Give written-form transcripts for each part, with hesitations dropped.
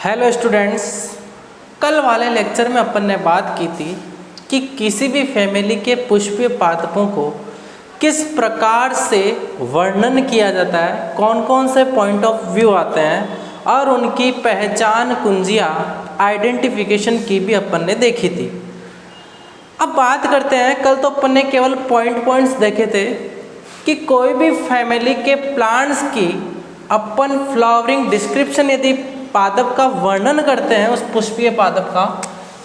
Hello students, कल वाले lecture में अपन ने बात की थी कि किसी भी फैमिली के पुष्पीय पादपों को किस प्रकार से वर्णन किया जाता है, कौन कौन से पॉइंट ऑफ व्यू आते हैं और उनकी पहचान कुंजियाँ आइडेंटिफिकेशन की भी अपन ने देखी थी। अब बात करते हैं, कल तो अपन ने केवल पॉइंट्स देखे थे कि कोई भी फैमिली के प्लांट्स की अपन फ्लावरिंग डिस्क्रिप्शन यदि पादप का वर्णन करते हैं उस पुष्पीय पादप का,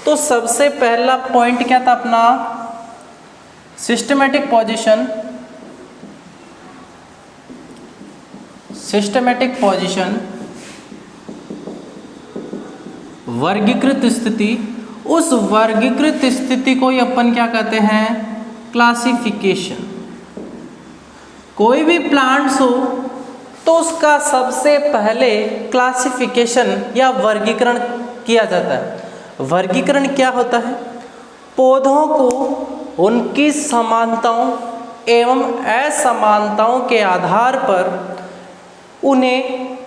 तो सबसे पहला पॉइंट क्या था अपना? सिस्टमैटिक पोजीशन, वर्गीकृत स्थिति। उस वर्गीकृत स्थिति को ही अपन क्या कहते हैं? क्लासिफिकेशन। कोई भी प्लांट्स हो तो उसका सबसे पहले क्लासिफिकेशन या वर्गीकरण किया जाता है। वर्गीकरण क्या होता है? पौधों को उनकी समानताओं एवं असमानताओं के आधार पर उन्हें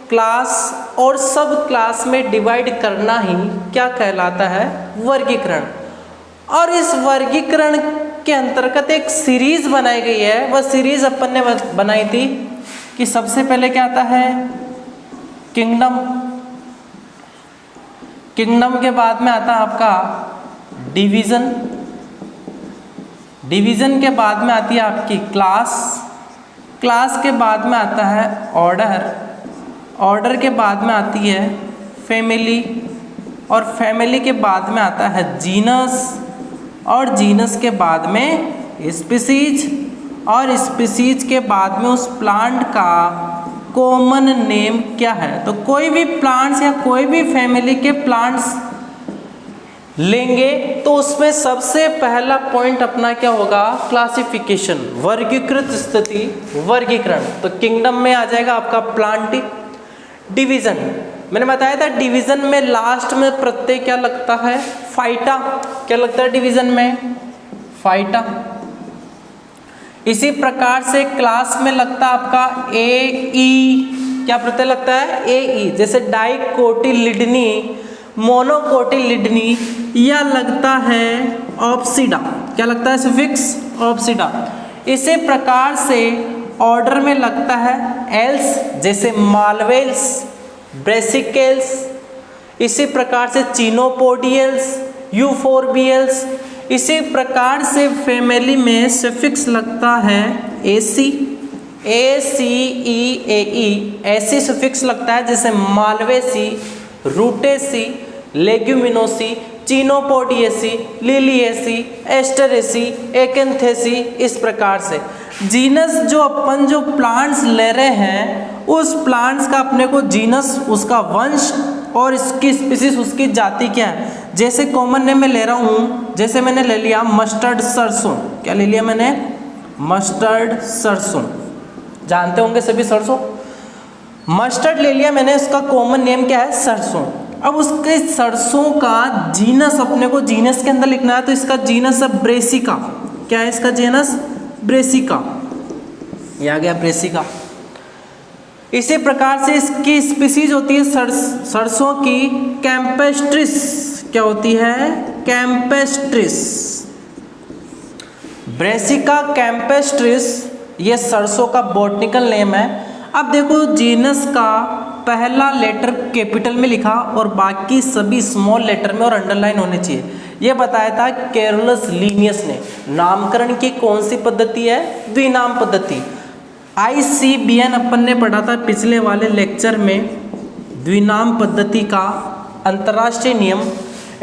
क्लास और सब क्लास में डिवाइड करना ही क्या कहलाता है? वर्गीकरण। और इस वर्गीकरण के अंतर्गत एक सीरीज बनाई गई है। वह सीरीज अपन ने बनाई थी कि सबसे पहले क्या आता है? किंगडम के बाद में आता है आपका डिवीजन के बाद में आती है आपकी क्लास के बाद में आता है ऑर्डर के बाद में आती है फैमिली, और फैमिली के बाद में आता है जीनस, और जीनस के बाद में स्पीसीज, और स्पीसीज के बाद में उस प्लांट का कॉमन नेम क्या है। तो कोई भी प्लांट्स या कोई भी फैमिली के प्लांट्स लेंगे तो उसमें सबसे पहला पॉइंट अपना क्या होगा? क्लासिफिकेशन, वर्गीकृत स्थिति, वर्गीकरण। तो किंगडम में आ जाएगा आपका प्लांट। डिवीजन, मैंने बताया था डिवीजन में लास्ट में प्रत्यय क्या लगता है? फाइटा। क्या लगता है डिवीजन में? फाइटा। इसी प्रकार से क्लास में लगता है आपका ए ई। क्या प्रत्यय लगता है? ए ई। जैसे डाइकोटिलिडनी, मोनोकोटिलिडनी, या लगता है ऑप्सिडा। क्या लगता है? Suffix opsida. इसी प्रकार से ऑर्डर में लगता है एल्स, जैसे मालवेल्स, ब्रेसिकेल्स। इसी प्रकार से चीनोपोडियल्स, यूफोरबियल्स। इसी प्रकार से फैमिली में सफिक्स लगता है एसी, ए सी ई ए ई। ऐसी सफिक्स लगता है जैसे Malvaceae, Rutaceae, Leguminosae, Chenopodiaceae, Liliaceae, Asteraceae, Acanthaceae. इस प्रकार से जीनस जो अपन जो प्लांट्स ले रहे हैं उस प्लांट्स का अपने को जीनस, उसका वंश, और इसकी स्पीसीज, उसकी जाति क्या है। जैसे कॉमन नेम में ले रहा हूँ, जैसे मैंने ले लिया मस्टर्ड सरसों। क्या ले लिया मैंने? मस्टर्ड सरसों। जानते होंगे सभी सरसों। मस्टर्ड ले लिया मैंने, इसका कॉमन नेम क्या है? सरसों। अब उसके सरसों का जीनस अपने को जीनस के अंदर लिखना है, तो इसका जीनस है ब्रेसिका। क्या है इसका जीनस? ब्रेसिका। ये आ गया ब्रेसिका। इसी प्रकार से इसकी स्पीसीज होती है सरसों की कैम्पेस्ट्रिस। क्या होती है? कैम्पेस्ट्रिस। ब्रेसिका कैम्पेस्ट्रिस ये सरसों का बॉटनिकल नेम है। अब देखो जीनस का पहला लेटर कैपिटल में लिखा और बाकी सभी स्मॉल लेटर में और अंडरलाइन होने चाहिए। ये बताया था कैरोलस लिनियस ने। नामकरण की कौन सी पद्धति है? द्विनाम पद्धति। ICBN अपन ने पढ़ा था पिछले वाले लेक्चर में। द्विनाम पद्धति का अंतर्राष्ट्रीय नियम,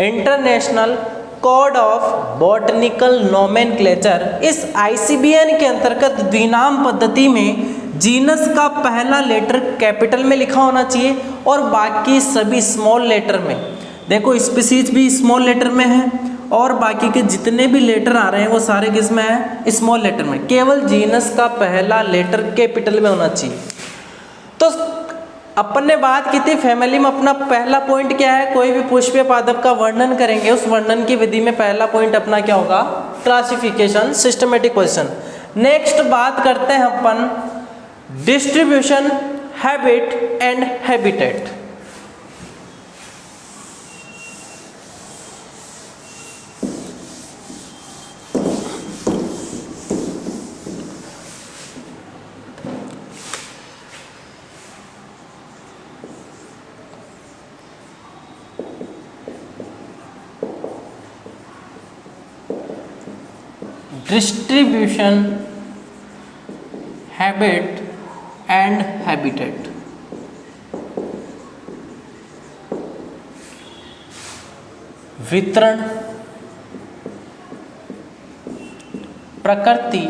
international code of botanical nomenclature. इस ICBN के अंतर्गत द्विनाम पद्धति में जीनस का पहला लेटर कैपिटल में लिखा होना चाहिए और बाकी सभी स्मॉल लेटर में। देखो स्पीसीज भी स्मॉल लेटर में है और बाकी के जितने भी लेटर आ रहे हैं वो सारे किस में है? स्मॉल लेटर में। केवल जीनस का पहला लेटर कैपिटल में होना चाहिए। तो अपन ने बात की थी फैमिली में अपना पहला पॉइंट क्या है? कोई भी पुष्पीय पादप का वर्णन करेंगे, उस वर्णन की विधि में पहला पॉइंट अपना क्या होगा? Classification, systematic position. नेक्स्ट बात करते हैं अपन distribution, habit and habitat. Distribution, habit and habitat. वितरण, प्रकृति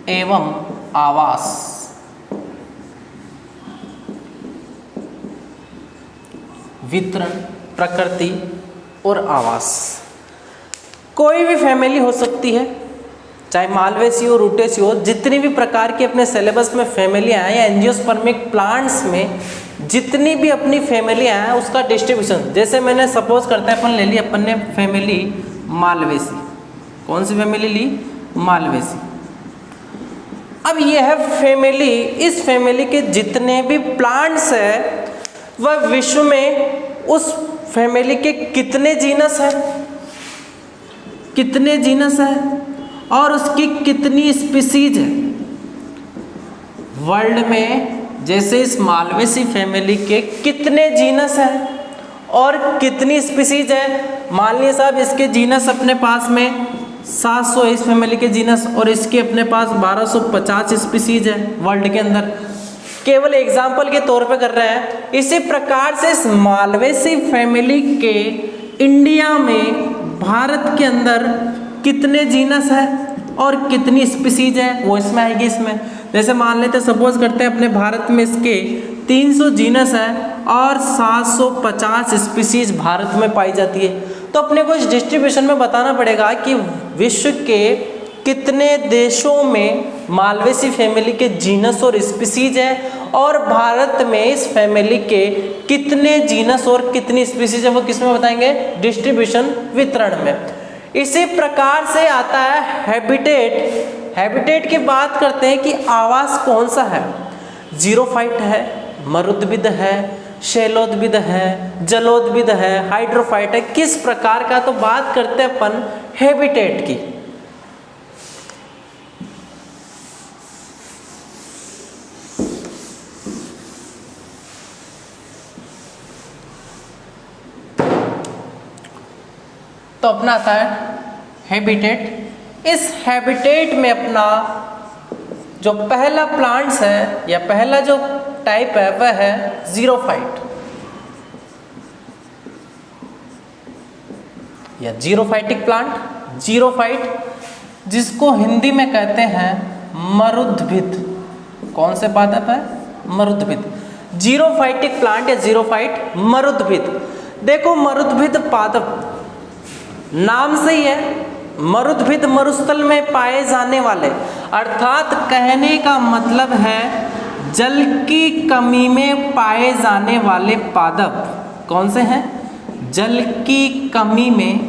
एवं आवास। वितरण, प्रकृति और आवास। कोई भी फैमिली हो सकती है, चाहे मालवेसी हो, रूटेसी हो, जितनी भी प्रकार की अपने सिलेबस में फैमिलियाँ हैं या एंजियोस्पर्मिक प्लांट्स में जितनी भी अपनी फैमिलियाँ हैं उसका डिस्ट्रीब्यूशन, जैसे मैंने सपोज करते हैं अपन ले ली अपन ने फैमिली मालवेसी। कौन सी फैमिली ली? मालवेसी। अब यह है फैमिली, इस फैमिली के जितने भी प्लांट्स हैं वह विश्व में उस फैमिली के कितने जीनस हैं, कितने जीनस हैं और उसकी कितनी स्पीसीज है वर्ल्ड में। जैसे इस मालवेसी फैमिली के कितने जीनस हैं और कितनी स्पीसीज है। मान लीजिए साहब इसके जीनस अपने पास में 700 इस फैमिली के जीनस और इसके अपने पास 1250 स्पीसीज है वर्ल्ड के अंदर। केवल एग्जाम्पल के तौर पे कर रहे हैं। इसी प्रकार से इस मालवेसी फैमिली के इंडिया में, भारत के अंदर कितने जीनस है और कितनी स्पीसीज है वो इसमें आएगी। इसमें जैसे मान लेते सपोज करते हैं अपने भारत में इसके 300 जीनस है और 750 स्पीसीज भारत में पाई जाती है। तो अपने को इस डिस्ट्रीब्यूशन में बताना पड़ेगा कि विश्व के कितने देशों में मालवेसी फैमिली के जीनस और स्पीसीज है और भारत में इस फैमिली के कितने जीनस और कितनी स्पीसीज है, वो किस में बताएंगे? डिस्ट्रीब्यूशन, वितरण में। इसी प्रकार से आता है हैबिटेट। हैबिटेट की बात करते हैं कि आवास कौन सा है। जीरोफाइट है, मरुद्भिद है, शैलोद्भिद है, जलोद्भिद है, हाइड्रोफाइट है, किस प्रकार का? तो बात करते हैं अपन हैबिटेट की। तो अपना आता है हैबिटेट। इस हैबिटेट में अपना जो पहला प्लांट्स है या पहला जो टाइप है वह है जीरोफाइट या जीरोफाइटिक प्लांट। जीरोफाइट जिसको हिंदी में कहते हैं मरुद्भिद। कौन से पादप है? मरुद्भिद। जीरोफाइटिक प्लांट या जीरोफाइट मरुद्भिद। देखो मरुद्भिद पादप नाम से ही है, मरुद्भिद मरुस्थल में पाए जाने वाले, अर्थात कहने का मतलब है जल की कमी में पाए जाने वाले पादप। कौन से हैं? जल की कमी में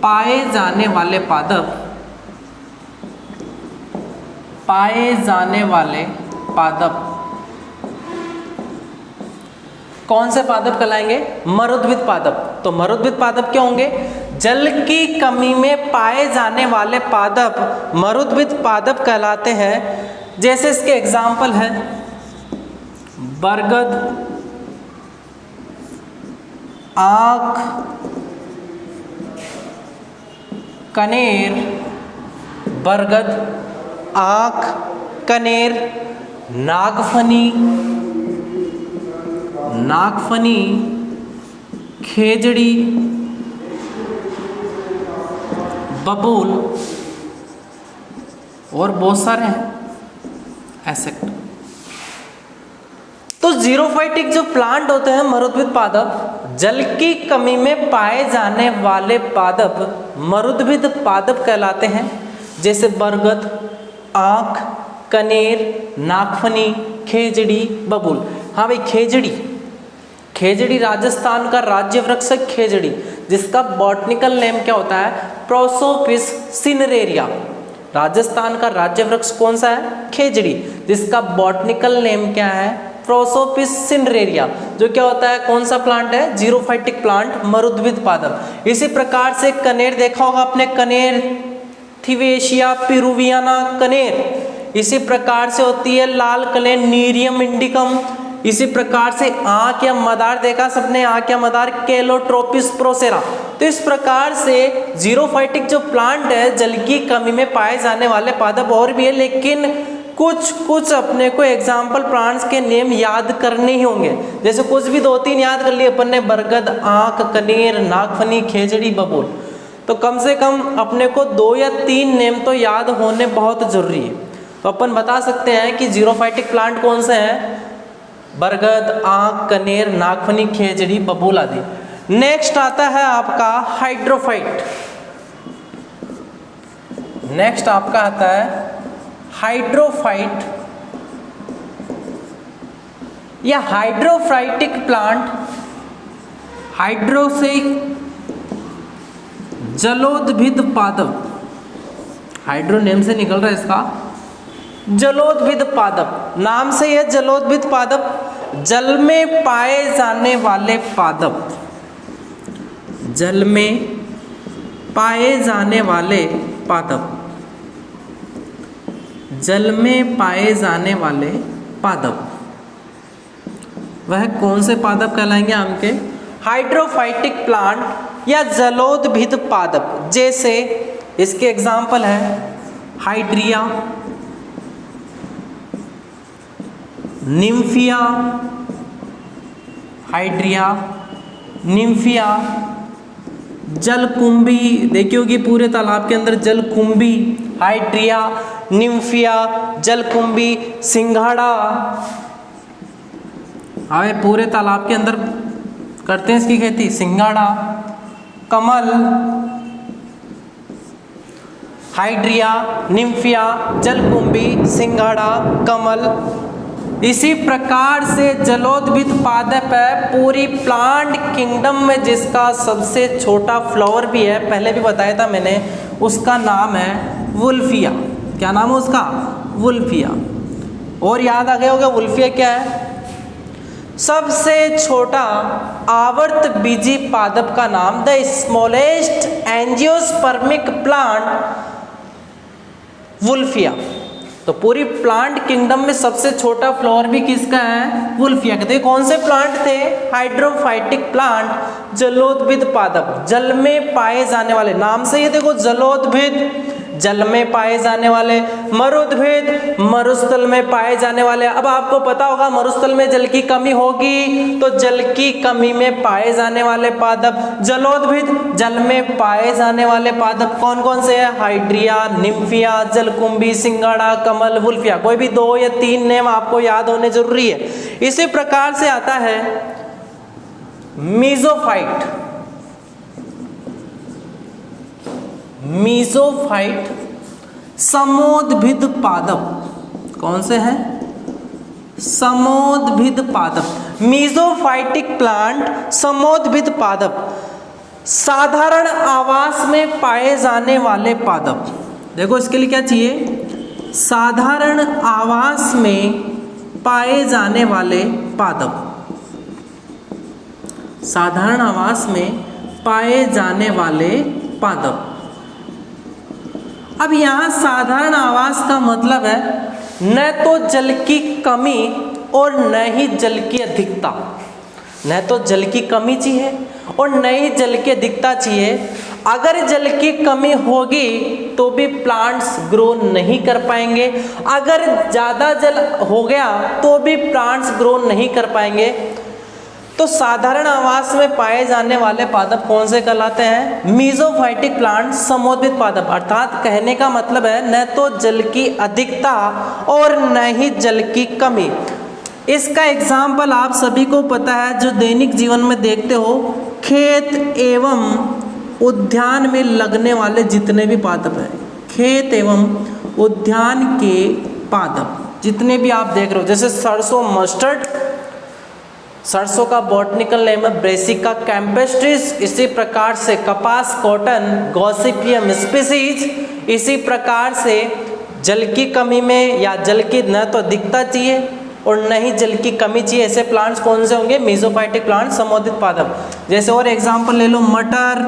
पाए जाने वाले पादप, पाए जाने वाले पादप। कौन से पादप कहलाएंगे? मरुद्भिद पादप। तो मरुद्भिद पादप क्या होंगे? जल की कमी में पाए जाने वाले पादप मरुद्भिद पादप कहलाते हैं। जैसे इसके एग्जाम्पल है बरगद, आक, कनेर। बरगद, आक, कनेर, नागफनी, नागफनी, खेजड़ी, बबूल और बहुत सारे हैं ऐसे। तो जीरोफाइटिक जो प्लांट होते हैं मरुद्भिद पादप, जल की कमी में पाए जाने वाले पादप मरुद्भिद पादप कहलाते हैं। जैसे बरगद, आक, कनेर, नागफनी, खेजड़ी, बबूल। हाँ भाई, खेजड़ी, खेजड़ी राजस्थान का राज्य वृक्ष है खेजड़ी, जिसका बॉटनिकल नेम क्या होता है? Prosopis cineraria. राजस्थान का राज्य वृक्ष कौन सा है? खेजड़ी, जिसका बॉटनिकल नेम क्या है? Prosopis cineraria. जो क्या होता है? कौन सा प्लांट है? जीरोफाइटिक प्लांट, मरुद्भिद पादप। इसी प्रकार से कनेर देखा होगा आपने, कनेर थिवेशिया पिरुवियाना कनेर। इसी प्रकार से होती है लाल कनेर, नीरियम इंडिकम। इसी प्रकार से आंख या मदार देखा सबने, आंख या मदार कैलोट्रोपिस प्रोसेरा। तो इस प्रकार से जीरोफाइटिक जो प्लांट है जल की कमी में पाए जाने वाले पादप और भी है, लेकिन कुछ अपने को एग्जाम्पल प्लांट्स के नेम याद करने ही होंगे। जैसे कुछ भी 2-3 याद कर लिए अपन ने, बरगद, आंख, कनेर, नागफनी, खेजड़ी, बबूल। तो कम से कम अपने को 2 या 3 नेम तो याद होने बहुत जरूरी है। तो अपन बता सकते हैं कि जीरोफाइटिक प्लांट कौन से हैं, बरगद, आंख, कनेर, नागफनी, खेजड़ी, बबूल आदि। नेक्स्ट आता है आपका हाइड्रोफाइट। नेक्स्ट आपका आता है हाइड्रोफाइट या हाइड्रोफाइटिक प्लांट। हाइड्रो से जलोद्भिद पादप, हाइड्रो नेम से निकल रहा है इसका, जलोद्भिद पादप। नाम से यह जलोद्भिद पादप, जल में पाए जाने वाले पादप, जल में पाए जाने वाले पादप, जल में पाए जाने वाले पादप। वह कौन से पादप कहलाएंगे आपके, हाइड्रोफाइटिक प्लांट या जलोद्भिद पादप। जैसे इसके एग्जाम्पल है हाइड्रिया, निम्फिया, हाइड्रिया, निम्फिया, जलकुंभी, देखिए होगी पूरे तालाब के अंदर जलकुंभी, हाइड्रिया, निम्फिया, जलकुंभी, सिंघाड़ा। हवे पूरे तालाब के अंदर करते हैं इसकी खेती, सिंघाड़ा, कमल, हाइड्रिया, निम्फिया, जलकुंभी, सिंघाड़ा, कमल। इसी प्रकार से जलोद्भिद पादप है पूरी प्लांट किंगडम में जिसका सबसे छोटा फ्लावर भी है, पहले भी बताया था मैंने, उसका नाम है वुल्फिया। क्या नाम है उसका, वुल्फिया। और याद आ गया होगा वुल्फिया क्या है, सबसे छोटा आवर्त बीजी पादप का नाम, the smallest angiospermic plant Wolffia. तो पूरी प्लांट किंगडम में सबसे छोटा फ्लावर भी किसका है, वुल्फिया का। तो कौन से प्लांट थे, हाइड्रोफाइटिक प्लांट, जलोद्भिद पादप, जल में पाए जाने वाले। नाम से ये देखो जलोद्भिद, जल में पाए जाने वाले, मरुद्भिद, मरुस्थल में पाए जाने वाले। अब आपको पता होगा मरुस्थल में जल की कमी होगी तो जल की कमी में पाए जाने वाले पादप, जलोद्भिद, जल में पाए जाने वाले पादप कौन कौन से हैं, हाइड्रिया, निम्फिया, जलकुंभी, सिंघाड़ा, कमल, वुल्फिया। कोई भी 2 या 3 नेम आपको याद होने जरूरी है। इसी प्रकार से आता है मीजोफाइट। मीजोफाइट समोद्भिद पादप, कौन से हैं, समोद्भिद पादप। मीजोफाइटिक प्लांट समोद्भिद पादप, साधारण आवास में पाए जाने वाले पादप। देखो इसके लिए क्या चाहिए, साधारण आवास में पाए जाने वाले पादप, साधारण आवास में पाए जाने वाले पादप। अब यहाँ साधारण आवास का मतलब है न तो जल की कमी और न ही जल की अधिकता, न तो जल की कमी चाहिए और न ही जल की अधिकता चाहिए। अगर जल की कमी होगी तो भी प्लांट्स ग्रो नहीं कर पाएंगे, अगर ज़्यादा जल हो गया तो भी प्लांट्स ग्रो नहीं कर पाएंगे। तो साधारण आवास में पाए जाने वाले पादप कौन से कहलाते हैं, मीजोफाइटिक प्लांट, समोद्भिद पादप। अर्थात कहने का मतलब है न तो जल की अधिकता और न ही जल की कमी। इसका एग्जाम्पल आप सभी को पता है जो दैनिक जीवन में देखते हो, खेत एवं उद्यान में लगने वाले जितने भी पादप हैं, खेत एवं उद्यान के पादप जितने भी आप देख रहे हो, जैसे सरसों, मस्टर्ड, सरसों का बॉटनिकल नेम है ब्रेसिका कैम्पेस्ट्रिस। इसी प्रकार से कपास, कॉटन, गॉसिपियम स्पीसीज। इसी प्रकार से जल की कमी में या जल की न तो अधिकता चाहिए और न ही जल की कमी चाहिए, ऐसे प्लांट्स कौन से होंगे, मीजोफाइटिक प्लांट, समोद्भिद पादप। जैसे और एग्जांपल ले लो, मटर।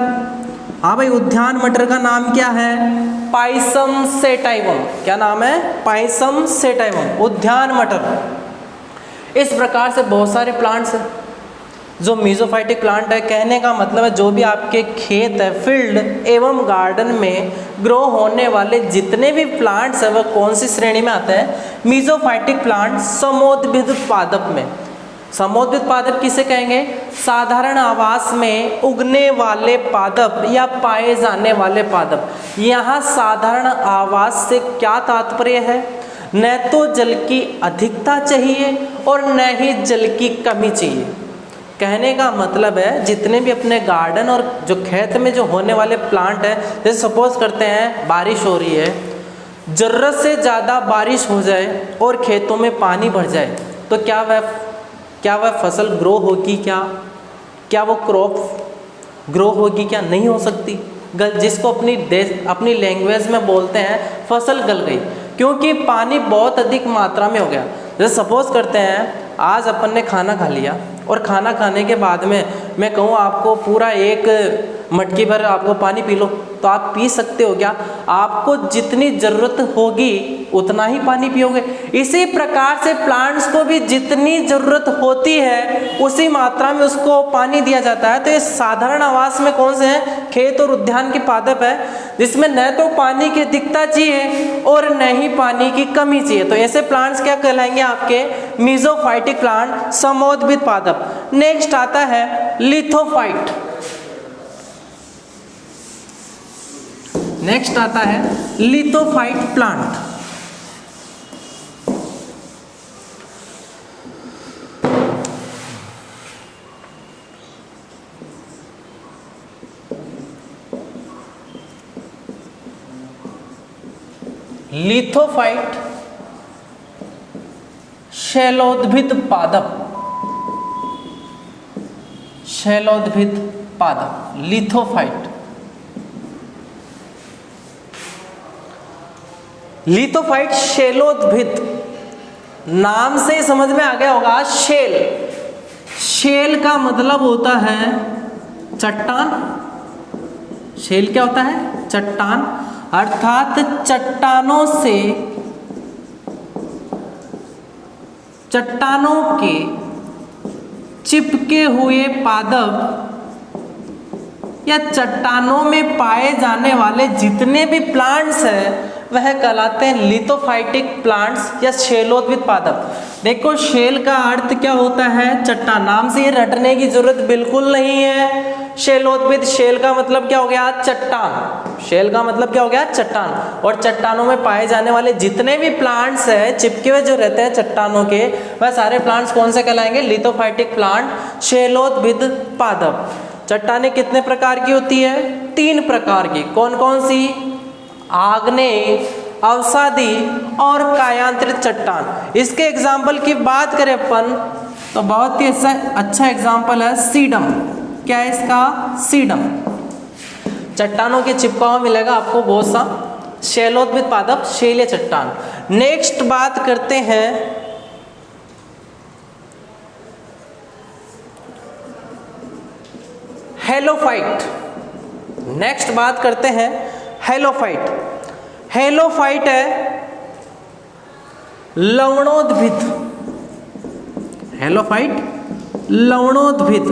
हाँ भाई, उद्यान मटर का नाम क्या है, पाइसम सेटाइवम। क्या नाम है, पाइसम सेटाइवम, उद्यान मटर। इस प्रकार से बहुत सारे प्लांट्स हैं जो मीजोफाइटिक प्लांट है। कहने का मतलब है जो भी आपके खेत है, फील्ड एवं गार्डन में ग्रो होने वाले जितने भी प्लांट्स है वह कौन सी श्रेणी में आते हैं? मीजोफाइटिक प्लांट, समोद्भिद पादप में। समोद्भिद पादप किसे कहेंगे? साधारण आवास में उगने वाले पादप या पाए जाने वाले पादप। यहाँ साधारण आवास से क्या तात्पर्य है? न तो जल की अधिकता चाहिए और न ही जल की कमी चाहिए। कहने का मतलब है जितने भी अपने गार्डन और जो खेत में जो होने वाले प्लांट है, जैसे सपोज करते हैं बारिश हो रही है, ज़रूरत से ज़्यादा बारिश हो जाए और खेतों में पानी भर जाए तो क्या वह फसल ग्रो होगी? क्या वो क्रॉप ग्रो होगी? क्या नहीं हो सकती। जिसको अपनी लैंग्वेज में बोलते हैं फसल गल गई, क्योंकि पानी बहुत अधिक मात्रा में हो गया। जैसे सपोज करते हैं आज अपन ने खाना खा लिया और खाना खाने के बाद में मैं कहूँ आपको पूरा एक मटकी भर आपको पानी पी लो, तो आप पी सकते हो क्या? आपको जितनी ज़रूरत होगी उतना ही पानी पियोगे। इसी प्रकार से प्लांट्स को भी जितनी ज़रूरत होती है उसी मात्रा में उसको पानी दिया जाता है। तो ये साधारण आवास में कौन से हैं? खेत और उद्यान के पादप है, जिसमें न तो पानी की अधिकता चाहिए और न ही पानी की कमी चाहिए। तो ऐसे प्लांट्स क्या कहलाएंगे? आपके मीजोफाइटिक प्लांट, समोद्भिद पादप। नेक्स्ट आता है लिथोफाइट। नेक्स्ट आता है लिथोफाइट प्लांट। लिथोफाइट शैलोद्भिद पादप। शैलोद्भिद पादप लिथोफाइट। लिथोफाइट शैलोद्भिद, नाम से ही समझ में आ गया होगा। शेल का मतलब होता है चट्टान। शेल क्या होता है? चट्टान। अर्थात चट्टानों के चिपके हुए पादप या चट्टानों में पाए जाने वाले जितने भी प्लांट्स हैं वह कहलाते हैं लिथोफाइटिक प्लांट्स या शैलोद्भिद पादप। देखो शेल का अर्थ क्या होता है? चट्टान। नाम से ये रटने की जरूरत बिल्कुल नहीं है। शैलोद्भिद, शेल का मतलब क्या हो गया? चट्टान। शेल का मतलब क्या हो गया? चट्टान। और चट्टानों में पाए जाने वाले जितने भी प्लांट्स हैं, चिपके हुए जो रहते हैं चट्टानों के, वह सारे प्लांट्स कौन से कहलाएंगे? लिथोफाइटिक प्लांट, शैलोद्भिद पादप। चट्टानें कितने प्रकार की होती है? 3 प्रकार की। कौन कौन सी? आग्नेय, अवसादी और कायांतरित चट्टान। इसके एग्जाम्पल की बात करें अपन तो बहुत ही अच्छा एग्जाम्पल है सीडम। क्या है इसका? सीडम। चट्टानों के चिपका हुआ मिलेगा आपको बहुत सा। शैलोद्भिद पादप, शैलीय चट्टान। नेक्स्ट बात करते हैं हेलोफाइट। नेक्स्ट बात करते हैं हेलोफाइट। हेलोफाइट है लवणोद्भिद। हेलोफाइट लवणोद्भिद।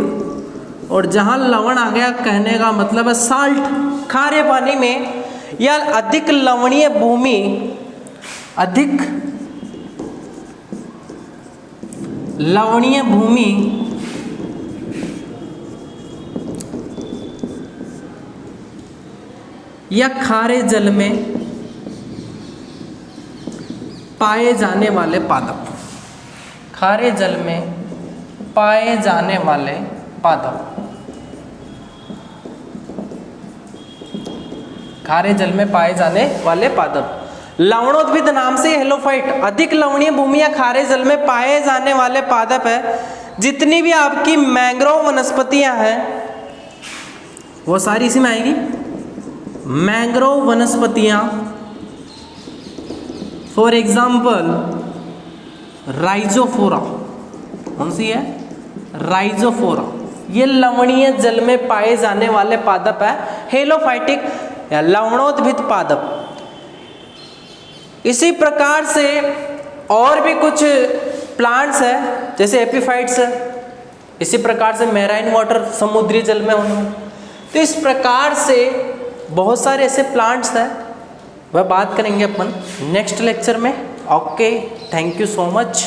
और जहां लवण आ गया कहने का मतलब है साल्ट, खारे पानी में या अधिक लवणीय भूमि, अधिक लवणीय भूमि या खारे जल में पाए जाने वाले पादप। खारे जल में पाए जाने वाले पादप। खारे जल में पाए जाने वाले पादप। लवणोद्भिद नाम से हेलोफाइट अधिक लवणीय भूमि या खारे जल में पाए जाने वाले पादप है। जितनी भी आपकी मैंग्रोव वनस्पतियां हैं वो सारी इसी में आएगी। मैंग्रोव वनस्पतियां, फॉर एग्जाम्पल राइजोफोरा। कौन सी है? राइजोफोरा। ये लवणीय जल में पाए जाने वाले पादप है, हेलोफाइटिक या लवणोद्भिद पादप। इसी प्रकार से और भी कुछ प्लांट्स है जैसे एपिफाइट्स है, इसी प्रकार से मैराइन वाटर समुद्री जल में होंगे। तो इस प्रकार से बहुत सारे ऐसे प्लांट्स हैं, वह बात करेंगे अपन नेक्स्ट लेक्चर में। Okay, thank you so much.